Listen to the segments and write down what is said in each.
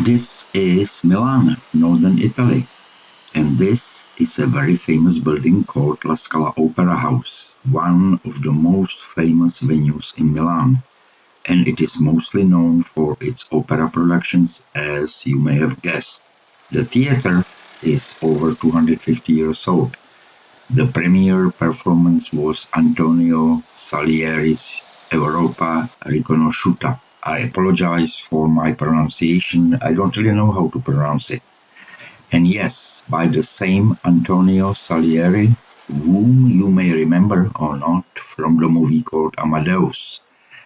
This is Milan, northern Italy, and this is a very famous building called La Scala Opera House, one of the most famous venues in Milan, and it is mostly known for its opera productions, as you may have guessed. The theater is over 250 years old. The premiere performance was Antonio Salieri's Europa Riconosciuta. I apologize for my pronunciation. I don't really know how to pronounce it. And yes, by the same Antonio Salieri, whom you may remember or not from the movie called Amadeus.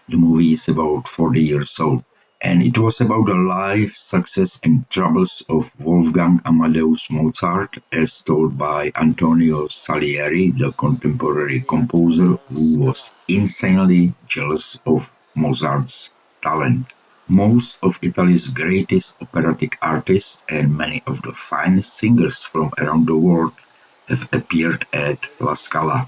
The movie is about 40 years old, and it was about the life, success, and troubles of Wolfgang Amadeus Mozart, as told by Antonio Salieri, the contemporary composer who was insanely jealous of Mozart's talent. Most of Italy's greatest operatic artists and many of the finest singers from around the world have appeared at La Scala.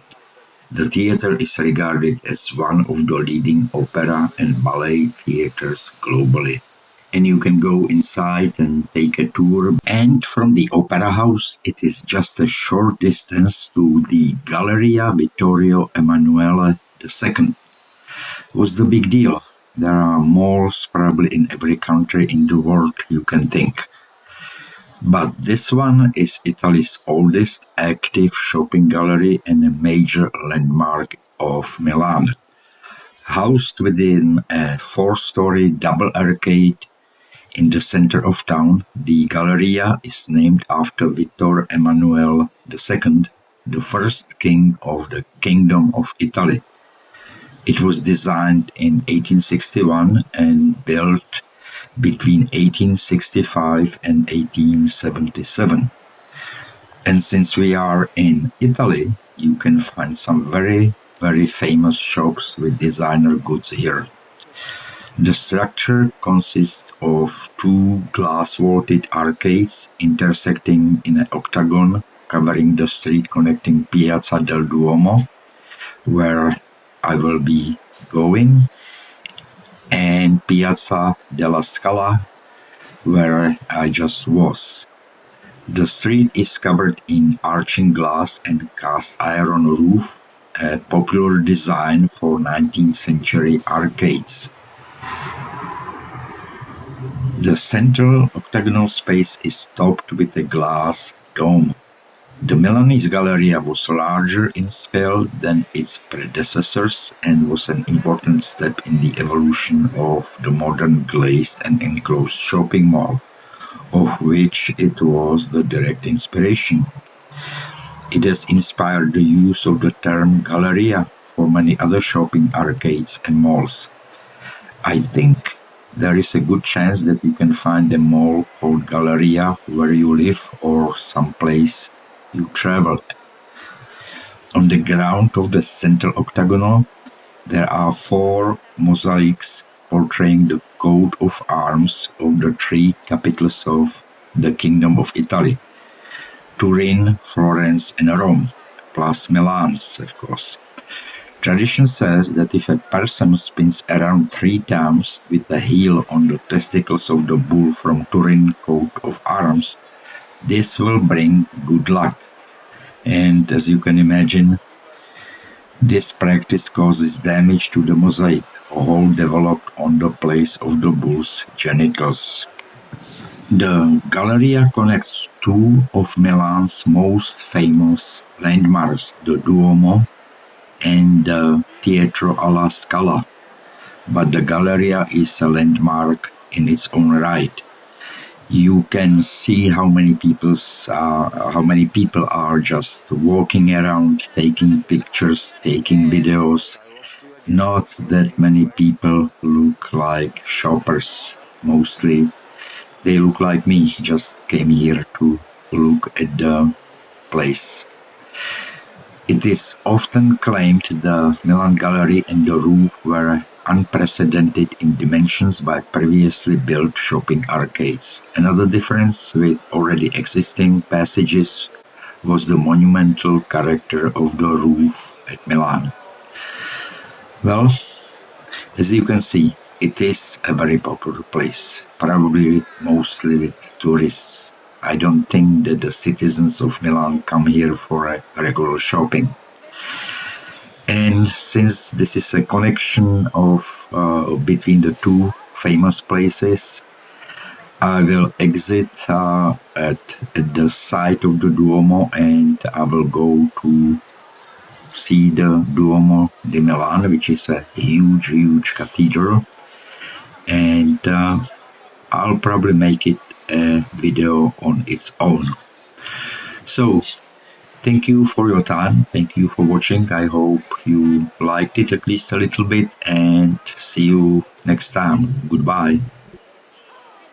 The theater is regarded as one of the leading opera and ballet theaters globally. And you can go inside and take a tour. And from the opera house, it is just a short distance to the Galleria Vittorio Emanuele II. What's the big deal? There are malls probably in every country in the world you can think. But this one is Italy's oldest active shopping gallery and a major landmark of Milan. Housed within a four-story double arcade in the center of town, the Galleria is named after Vittor Emmanuel II, the first king of the Kingdom of Italy. It was designed in 1861 and built between 1865 and 1877. And since we are in Italy, you can find some very, very famous shops with designer goods here. The structure consists of two glass-vaulted arcades intersecting in an octagon covering the street connecting Piazza del Duomo, where I will be going, and Piazza della Scala, where I just was. The street is covered in arching glass and cast iron roof, a popular design for 19th century arcades. The central octagonal space is topped with a glass dome. The Milanese Galleria was larger in scale than its predecessors and was an important step in the evolution of the modern glazed and enclosed shopping mall, of which it was the direct inspiration. It has inspired the use of the term Galleria for many other shopping arcades and malls. I think there is a good chance that you can find a mall called Galleria where you live or someplace you traveled. On the ground of the central octagonal, there are four mosaics portraying the coat of arms of the three capitals of the Kingdom of Italy: Turin, Florence, and Rome, plus Milan's, of course. Tradition says that if a person spins around 3 times with the heel on the testicles of the bull from Turin coat of arms, this will bring good luck. And as you can imagine, this practice causes damage to the mosaic, a hole developed on the place of the bull's genitals. The Galleria connects two of Milan's most famous landmarks, the Duomo and the Pietro alla Scala, but the Galleria is a landmark in its own right. You can see how many people are just walking around, taking pictures, taking videos. Not that many people look like shoppers. Mostly they look like me, just came here to look at the place. It is often claimed the Milan Gallery and the roof were unprecedented in dimensions by previously built shopping arcades. Another difference with already existing passages was the monumental character of the roof at Milan. Well, as you can see, it is a very popular place, probably mostly with tourists. I don't think that the citizens of Milan come here for a regular shopping. And since this is a connection of between the two famous places, I will exit at the site of the Duomo and I will go to see the Duomo di Milan, which is a huge, huge cathedral. And I'll probably make it a video on its own. So, thank you for your time. Thank you for watching. I hope you liked it at least a little bit and see you next time. Goodbye.